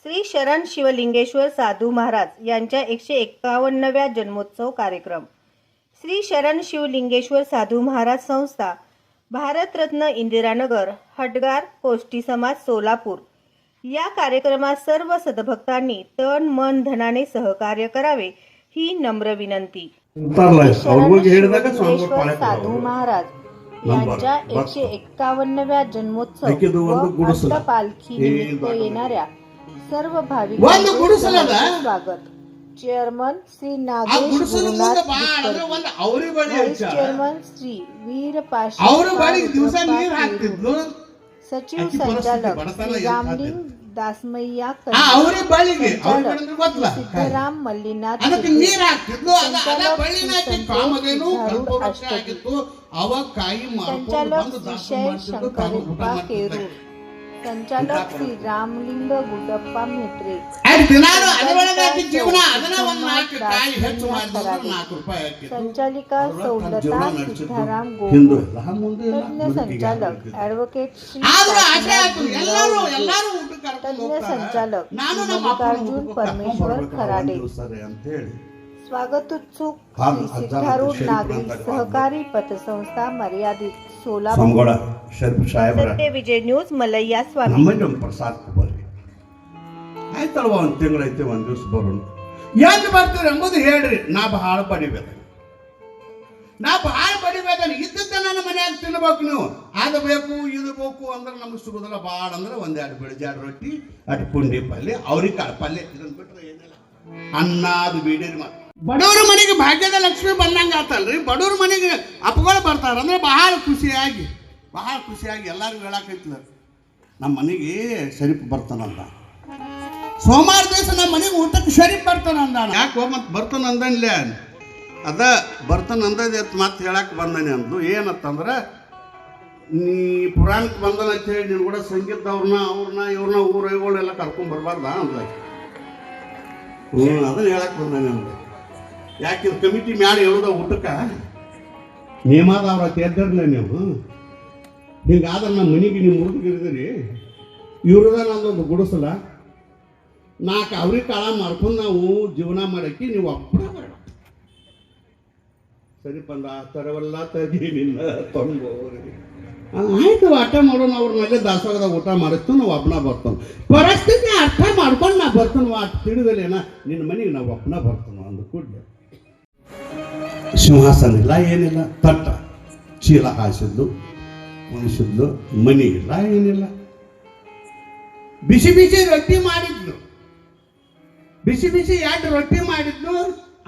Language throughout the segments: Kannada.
श्री शरण शिवलिंगेश्वर साधू महाराज यांच्या 151व्या जन्मोत्सव कार्यक्रम. श्री शरण शिवलिंगेश्वर साधू महाराज संस्था, भारतरत्न इंदिरानगर, हटगार, कोष्टी समाज, सोलापूर या कार्यक्रमात सर्व सद्भक्तांनी तन मन धनाने सहकार्य करावे ही नम्र विनंती. शिवलिंगेश्वर साधू महाराज यांच्या 151व्या जन्मोत्सव पालखी निमित्त येणाऱ्या सर्व भाविकांचे स्वागत. Chairman Shri Nagesh Gurunath Victor, vice chairman Shri Veer Pasha, सचिव संचालक श्री रामलिंग दासमय्या, सिद्धराम मल्लीनाथ, संचालक विषय शंकरप्पा केरूर, संचालक श्री रामलिंग गुड्डप्पा मेत्रे, संचालिका सौलता सिद्धाराम गोविंद, तज्ञ संचालक ॲडव्होकेट श्री तज्ञ संचालक मल्लिकार्जुन परमेश्वर खराडे. स्वागतोत्सुक श्री सिद्धारूढ नागरी सहकारी पतसंस्था मर्यादित, सोलापूर. सत्य विजय न्यूज, मलैया स्वामी. ಪ್ರಸಾದ್ ಕುಮಾರಿ ಆಯ್ತಲ್ವ, ಒಂದು ತಿಂಗಳೈತೆ, ಒಂದು ದಿವಸ ಬರೋಣ. ಯಾಕೆ ಬರ್ತೀರಿ ಎಂಬುದು ಹೇಳ್ರಿ. ನಾ ಬಹಳ ಬಡಿಬೇಕ, ಇದ್ದದ್ದ ನನ್ನ ಮನ್ಯಾಗ ತಿನ್ಬೇಕು. ನೀವು ಅದು ಬೇಕು ಇದು ಬೇಕು ಅಂದ್ರೆ ನಮ್ಗೆ ಸಿಗೋದಿಲ್ಲ. ಭಾಳ ಅಂದ್ರೆ ಒಂದೆರಡು ಬೆಳಜಾಡು ರೊಟ್ಟಿ, ಅటు ಪುಂಡಿ ಪಲ್ಯ, ಅವ್ರಿಗೆ ಕಾಳು ಪಲ್ಯ, ಇದನ್ನ ಬಿಟ್ರೆ ಏನಿಲ್ಲ. ಅನ್ನ ಅದು ಬೀಡಿರಿ. ಮಾತು ಬಡವ್ರ ಮನೆಗೆ ಭಾಗ್ಯದ ಲಕ್ಷ್ಮಿ ಬಂದಂಗೆ ಆತಲ್ರಿ. ಬಡವ್ರ ಮನೆಗೆ ಅಪ್ಪಗಳು ಬರ್ತಾರ ಅಂದ್ರೆ ಬಹಳ ಖುಷಿಯಾಗಿ ಎಲ್ಲರಿಗೂ ಹೇಳಾಕೈತಿಲ್ಲ, ನಮ್ಮ ಮನೆಗೆ ಶರೀಫ್ ಬರ್ತಾನಂದ. ಸೋಮವಾರ ದಿವಸ ನಮ್ಮ ಮನೆಗೆ ಊಟಕ್ಕೆ ಶರೀಫ್ ಬರ್ತಾನಂದ. ಯಾಕೆ ಮತ್ತೆ ಬರ್ತಾನ ಅಂದನ್ಲ, ಅದ ಬರ್ತಾನ ಅಂದದ ಮತ್ತೆ ಹೇಳಕ್ಕೆ ಬಂದಾನೆ ಅಂದು. ಏನತ್ತಂದ್ರೆ, ನೀ ಪುರಾಣಕ್ಕೆ ಬಂದನ ಅಂತ ಹೇಳಿ ನೀನು ಕೂಡ ಸಂಗೀತವ್ರನ್ನ ಇವ್ರನ್ನ ಊರೈಗಳೆಲ್ಲ ಕರ್ಕೊಂಡ್ ಬರಬಾರ್ದ ಅಂದ. ಅದನ್ನ ಹೇಳಕ್ಕೆ ಬಂದಾನೆ ಅಂದ. ಯಾಕೆ ಕಮಿಟಿ ಮ್ಯಾಲ ಹೇಳೋದ ಊಟಕ್ಕೆ ನೇಮಾದವ್ರ ತೆದ್ದರ್ಲ ನೀವು. ಹಿಂಗಾದ್ರೆ ನಮ್ಮ ಮನೆಗೆ ನೀವು ಮುರಿದಿರಿದಿರಿ. ಇವ್ರದ ನಂದೊಂದು ಗುಡಿಸಲ 4 ಅವ್ರಿಗೆ ಕಾಳ ಮಾಡ್ಕೊಂಡು ನಾವು ಜೀವನ ಮಾಡಕ್ಕೆ ನೀವು ಒಬ್ಬರ ಬರ ಸರಿ ಬಂದ ತರವಲ್ಲ ತಗೇನಿಲ್ಲ ತೊಂಬೋರಿ. ಆಯ್ತು, ಆಟ ಮಾಡೋಣ. ಅವ್ರನ್ನೆಲ್ಲ ದಾಸೋಗದಾಗ ಊಟ ಮಾಡಿಸ್ತು, ನಾವು ಒಬ್ಬನ ಬರ್ತಾನೆ. ಪರಿಸ್ಥಿತಿ ಅರ್ಥ ಮಾಡ್ಕೊಂಡು ನಾ ಬರ್ತಾನವ. ಅಷ್ಟು ತಿಳಿದಲ್ಲೇನ ನಿನ್ನ ಮನೆಗೆ ನಾವು ಒಬ್ಬನ ಬರ್ತಾನೋ ಅಂದು ಕೂಡಲೇ ಸಿಂಹಾಸನ ಇಲ್ಲ, ಏನಿಲ್ಲ. ತಟ್ಟ ಚೀಲ ಹಾಸಿದ್ದು, ಉಣಿಸಿದ್ಲು. ಮನಿ ಇಲ್ಲ, ಏನಿಲ್ಲ. ಬಿಸಿ ರೊಟ್ಟಿ ಮಾಡಿದ್ಲು. ಬಿಸಿ 2 ರೊಟ್ಟಿ ಮಾಡಿದ್ಲು.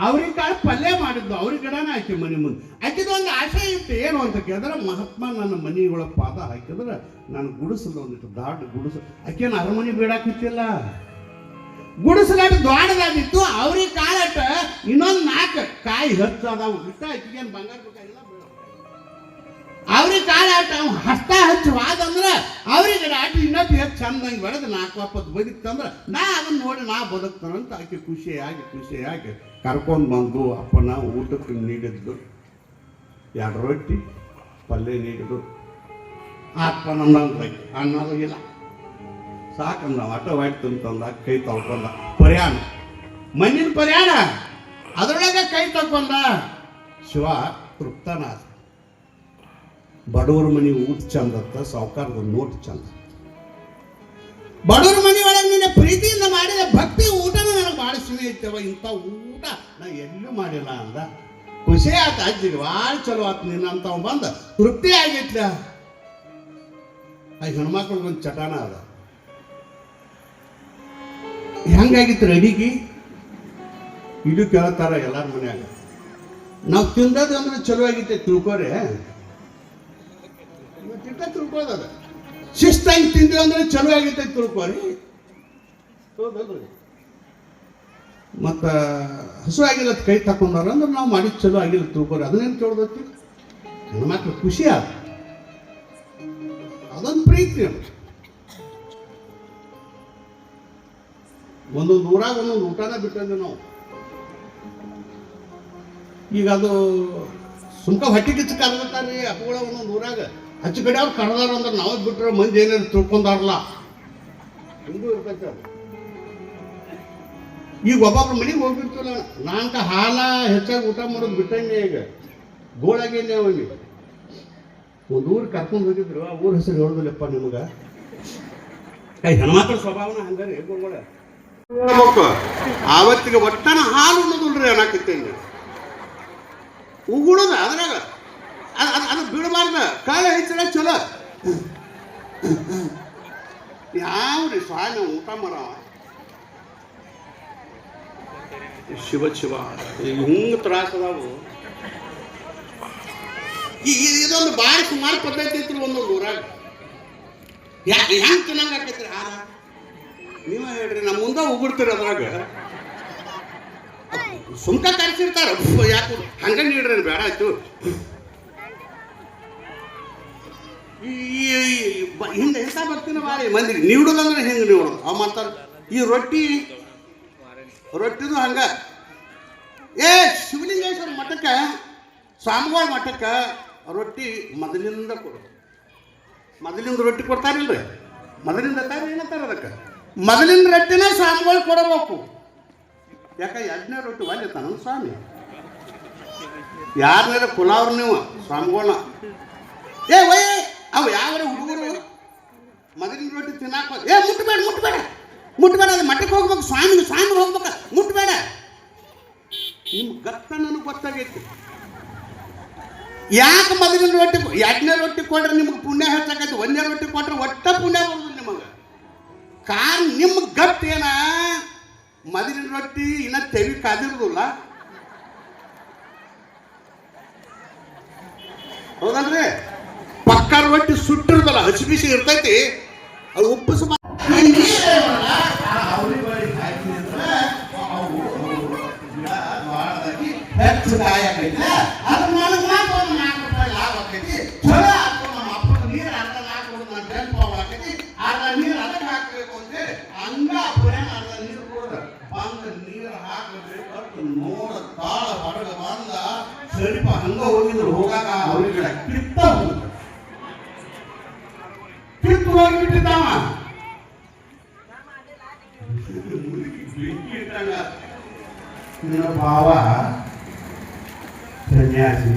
ಅವ್ರಿಗೆ ಕಾಳು ಪಲ್ಯ ಮಾಡಿದ್ಲು. ಅವ್ರಿಗೆ ಗಿಡನ ಹಾಕಿ ಮನೆ ಮುಂದೆ ಹಾಕಿದೊಂದು ಆಸೆ ಇತ್ತು. ಏನು ಅಂತ ಕೇಳಿದ್ರೆ, ಮಹಾತ್ಮ ನನ್ನ ಮನೆಗಳ ಪಾದ ಹಾಕಿದ್ರೆ ನಾನು ಗುಡಿಸಲು ಒಂದಿಟ್ಟು ದಾಟ್ ಗುಡಿಸು. ಆಕೆನ ಅರಮನೆ ಬೇಡಾಕಿತ್ತಿಲ್ಲ, ಗುಡಿಸಲಾಟ ದ್ವಾಡದಾಗಿತ್ತು. ಅವ್ರಿಗೆ ಕಾಳಟ ಇನ್ನೊಂದು 4 ಕಾಯಿ ಹಚ್ಚದಾವು. ಇಷ್ಟ ಆಕಿಗೇನು ಬಂಗಾರ ಬೇಕಾಗಿಲ್ಲ. ಅವ್ರಿಗೆ ಕಾಳಾಟ ಹಸ್ತ ಹಚ್ಚವಾದಂದ್ರೆ ಅವ್ರಿಗೆ ಆಟ ಇನ್ನೊಟ್ಟು ಹೆಚ್ಚು ಚಂದಂಗೆ ಬೆಳೆದು 4 ವಾಪತ್ತು ಬದುಕ್ತಂದ್ರೆ ನಾ ಅದನ್ನ ನೋಡಿ ನಾ ಬದುಕ್ತಾನಂತ ಆಕೆ ಖುಷಿಯಾಗಿ ಕರ್ಕೊಂಡು ಬಂದು ಅಪ್ಪನ ಊಟಕ್ಕೆ ನೀಡಿದ್ದು. 2 ರೊಟ್ಟಿ ಪಲ್ಯ ನೀಡಿದ್ದು. ಅಪ್ಪನಂದಂಗೆ ಅನ್ನೋದು ಇಲ್ಲ, ಸಾಕಂದ. ಆಟ ವಾಯ್ತು ತಂತಂದ, ಕೈ ತೊಳ್ಕೊಂಡ. ಪ್ರಯಾಣ, ಮಣ್ಣಿನ ಪ್ರಯಾಣ, ಅದರೊಳಗೆ ಕೈ ತಗೊಂಡ. ಶಿವ ತೃಪ್ತನಾದ. ಬಡವ್ರ ಮನೆ ಊಟ ಚಂದತ್ತ, ಸಾವುಕಾರದ ನೋಟ್ ಚಂದ. ಬಡವ್ರ ಮನೆ ಒಳಗೆ ನಿನ್ನ ಪ್ರೀತಿಯಿಂದ ಮಾಡಿದ ಭಕ್ತಿ ಊಟನ ನನಗೆ ಭಾಳ ಸಿಹಿ ಐತವ. ಇಂಥ ಊಟ ನಾ ಎಲ್ಲೂ ಮಾಡಿಲ್ಲ ಅಂದ. ಖುಷಿ ಆತ ಅಜ್ಜಿಗೆ, ಭಾಳ ಚಲೋ ಆತು. ನಿನ್ನಂತ ಬಂದ ತೃಪ್ತಿ ಆಗೈತ್ಲ. ಆ ಹೆಣ್ಮಕ್ಳಿಗೊಂದು ಚಟಾನ ಅದ. ಹೆಂಗಾಗಿತ್ತು ಅಡಿಗೆ ಇದು ಕೇಳ್ತಾರ ಎಲ್ಲಾರ ಮನ್ಯಾಗ. ನಾವು ತಿಂದದ್ದು ಅಂದ್ರೆ ಚಲೋ ಆಗೈತೆ ತಿಳ್ಕೊರೆ, ತಿಳ್ಕೊಳ್ಳೋದ. ಶಿಸ್ತಾಗಿ ತಿಂದ್ವಿ ಅಂದ್ರೆ ಚಲೋ ಆಗೈತೆ ತಿಳ್ಕೊರಿ. ಮತ್ತು ಹಸು ಆಗಿಲ್ಲ ಕೈ ತಕೊಂಡಾರ ಅಂದ್ರೆ ನಾವು ಮಾಡಿದ್ದು ಚಲೋ ಆಗಿಲ್ಲ ತಿಳ್ಕೊರಿ. ಅದನ್ನೇನು ಕೇಳ್ದೈತಿ. ಹೆಣ್ಮಕ್ಳು ಖುಷಿ ಆದ, ಅದೊಂದು ಪ್ರೀತಿ. ಒಂದೊಂದು ಊರಾಗ ಒಂದೊಂದು ಊಟನ ಬಿಟ್ಟಿದ್ವಿ ನಾವು. ಈಗ ಅದು ಸುಮ್ಕ ಹೊಟ್ಟೆ ಕಿಚ್ಚು ಕರ್ಗತ್ತಾರ್ರಿ ಅಪ್ಪಗಳ ಒಂದೊಂದು ಊರಾಗ. ಹಚ್ಚ ಕಡೆ ಅವ್ರು ಕರೆದಾರ ಅಂದ್ರೆ ನಾವು ಬಿಟ್ರೆ ಮಂದಿ ಏನೇನು ತಿಳ್ಕೊಂಡಾರಲ್ಲ ಹಿಂಗೂ ಇರ್ತೈತೆ ಅದು. ಈಗ ಒಬ್ಬೊಬ್ರು ಮನೆಗೆ ಹೋಗ್ಬಿಡ್ತೀವಲ್ಲ, ನಾನ್ಕ ಹಾಲ ಹೆಚ್ಚಾಗಿ ಊಟ ಮಾಡೋದು ಬಿಟ್ಟಂಗೆ ಈಗ ಗೋಳಾಗೇನೆ ಅವನಿಗೆ. ಒಂದು ಊರು ಕರ್ಕೊಂಡು ಹೋಗಿದ್ರು, ಆ ಊರ ಹೆಸರು ಹೇಳೋದಿಲ್ಲಪ್ಪ ನಿಮ್ಗೆ. ಹೆಣ್ಮಕ್ಳ ಸ್ವಭಾವನ ಹಂಗಾರೆ ಹೇಳ್ಬೇಕು. ಆವತ್ತಿಗೆ ಒಟ್ಟನ ಹಾಲು ಉಣ್ಣೋದಿಲ್ರಿ ಅನ್ನಕತ್ತೇನೆ. ಉಗುಳದ ಅದ್ರಾಗ ಅದು ಬಿಡಬಾರ್ದ. ಕಾಲ ಹೆಚ್ಚಳ ಚಲೋ ಯಾವ್ರಿ ಸ್ವಾಮಿ ಊಟ ಮಾಡವ. ಶಿವ ಶಿವ ಹಿಂಗೆ ತ್ರಾಸ ಅದಾವು. ಇದೊಂದು ಭಾಳ ಸುಮಾರು ಪದ್ಧತಿ ಐತ್ರಿ ಒಂದೊಂದು ಊರಾಗ. ಹೆಂಗೆ ತಿನ್ನಂಗೆ ಆಕೈತ್ರಿ ಹಾರ? ನೀವೇ ಹೇಳ್ರಿ, ನಮ್ಮ ಮುಂದೆ ಉಗುಳ್ತೀರಿ ಅದ್ರಾಗ. ಸುಮ್ಕ ಕರೆಸಿರ್ತಾರ, ಯಾಕೆ ಹಂಗ ನೀಡ್ರಿ ಬೇಡ ಆಯ್ತು. ಹಿಂಗೆ ಎಂತ ಬರ್ತೀನಿ ಬಾರಿ ಮಂದಿಗೆ ನೀಡುದಂದ್ರೆ ಹಿಂಗೆ ನೀಡೋದು. ಅವ್ ಮಾಡ್ತಾರೆ ಈ ರೊಟ್ಟಿದು ಹಂಗ. ಶಿವಲಿಂಗೇಶ್ವರ ಮಠಕ್ಕೆ, ಸ್ವಾಮಿಗಳ ಮಠಕ್ಕೆ ರೊಟ್ಟಿ ಮೊದಲಿಂದ ಕೊಡೋದು. ಮೊದಲಿಂದ ರೊಟ್ಟಿ ಕೊಡ್ತಾರಿಲ್ರಿ, ಮೊದಲಿಂದ ತಾರಿ ಏನಂತಾರ ಅದಕ್ಕೆ, ಮೊದಲಿನ ರೊಟ್ಟಿನ ಸ್ವಾಮಿಗಳು ಕೊಡಬೇಕು. ಯಾಕೆ ಎರಡನೇ ರೊಟ್ಟಿ ಒಲ್ಲೆತಾನ ಸ್ವಾಮಿ? ಯಾರನ್ನಾರ ಕುಲಾವ್ರು ನೀವು ಸ್ವಾಮಿಗಳನ್ನ. ವಯ್ ಅವು ಯಾವ ಹುಡುಗರು ಮೊದಲಿನ ರೊಟ್ಟಿ ತಿನ್ನಾಕ ಮುಟ್ಬೇಡ ಅದು ಮಠಕ್ಕೆ ಹೋಗ್ಬೇಕು, ಸ್ವಾಮಿ ಹೋಗ್ಬೇಕ, ಮುಟ್ಬೇಡ. ನಿಮ್ಮ ಗತ್ತ ನನಗೆ ಗೊತ್ತಾಗೈತಿ. ಯಾಕೆ ಮೊದಲಿನ ರೊಟ್ಟಿ ಎರಡನೇ ರೊಟ್ಟಿ ಕೊಟ್ರೆ ನಿಮ್ಗೆ ಪುಣ್ಯ ಹೆಚ್ಚಾಕೈತಿ, ಒಂದನೇ ರೊಟ್ಟಿ ಕೊಟ್ರೆ ಒಟ್ಟ ಪುಣ್ಯ ಬರೋದಿಲ್ಲ ನಿಮಗೆ. ಕಾರಣ ನಿಮ್ಮ ಗಟ್ ಏನ, ಮೊದಲಿನ ರೊಟ್ಟಿ ಇನ್ನ ತೆವಿ ಕಾದಿರೋದಿಲ್ಲ. ಹೌದಲ್ರಿ? ಪಕ್ಕ ರೊಟ್ಟಿ ಸುಟ್ಟಿರೋದಲ್ಲ, ಹಸಿ ಬಿಸಿ ಇರ್ತೈತಿ, ಅದು ಉಪ್ಪಿಸ ಹೆಚ್ಚು ಕಾಯಿ ಆಕೈತಿ. ಅದು ನನಗೆ ಮಾತ್ರ ಒಂದು 4 ರೂಪಾಯಿ ಲಾಭ ಆಕೈತಿ. ಚಲೋ ಆಗ್ತದೆ. ನಮ್ಮ ಅಪ್ಪನ ನೀರು ಅರ್ಧ ಹಾಕೋದು ನಾನು ಟೆಂಪ್ ಆಕೈತಿ. ಅರ್ಧ ನೀರು ಅದಕ್ಕೆ ಹಾಕಬೇಕು ಅಂತೇಳಿ ಹಂಗ ಅಪ್ಪನೇನು ಅರ್ಧ ನೀರು ಕೊಡ್ದ ಬಂದು ನೀರು ಹಾಕಬೇಕು. ನೋಡ ತಾಳ ಹೊರಗ ಬಂದ ಸ್ವಲ್ಪ ಹಂಗ ಹೋಗಿದ್ರು, ಹೋಗಾಗ ಅವ್ರಿಗೆ ಕಿತ್ತ ಹೋಗಿಬಿಟ್ಟಿದ್ದಾವ. ಭಾವ ಸನ್ಯಾಸಿ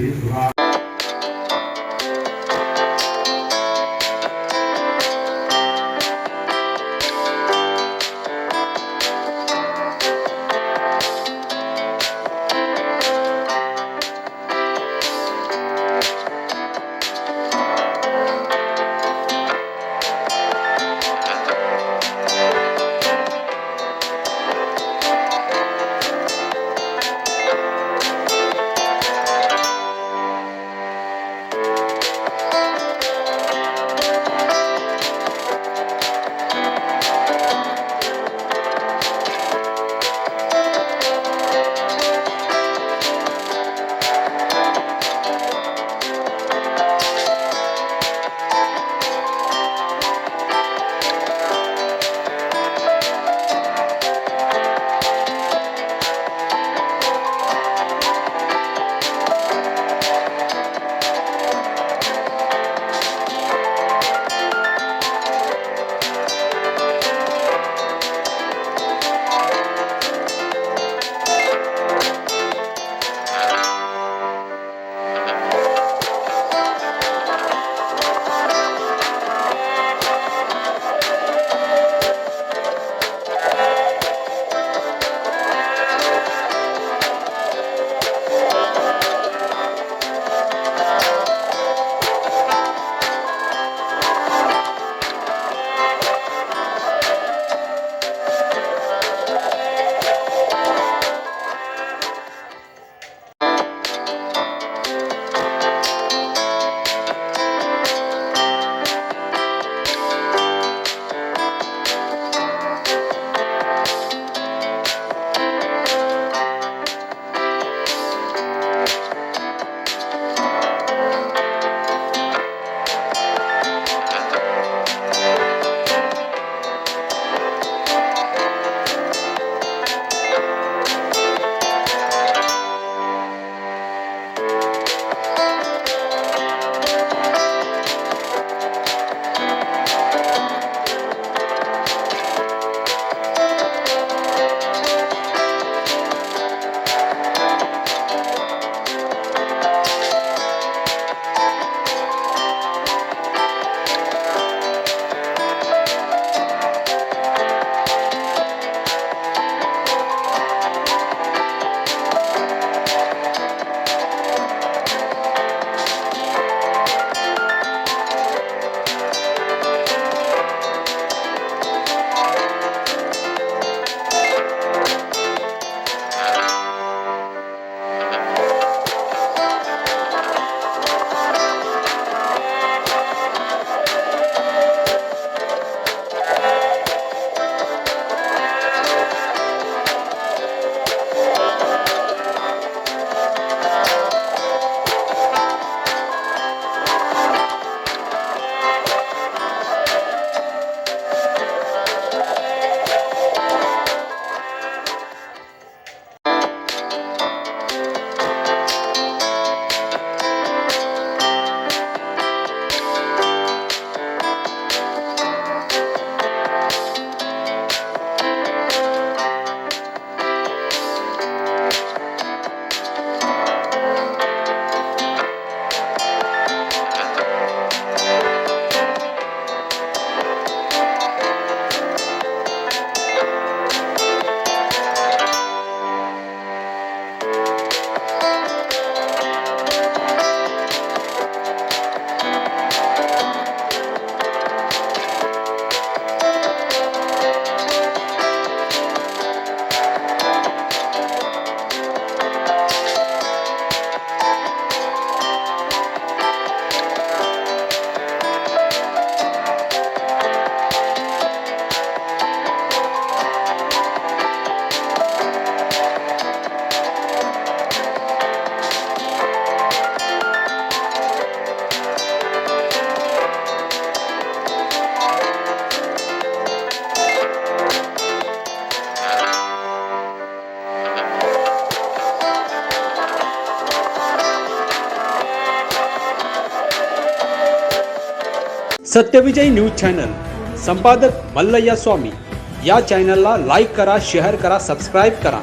सत्यविजय न्यूज चॅनल संपादक मल्लय्या स्वामी या चॅनलला लाईक करा, शेअर करा, सबस्क्राईब करा.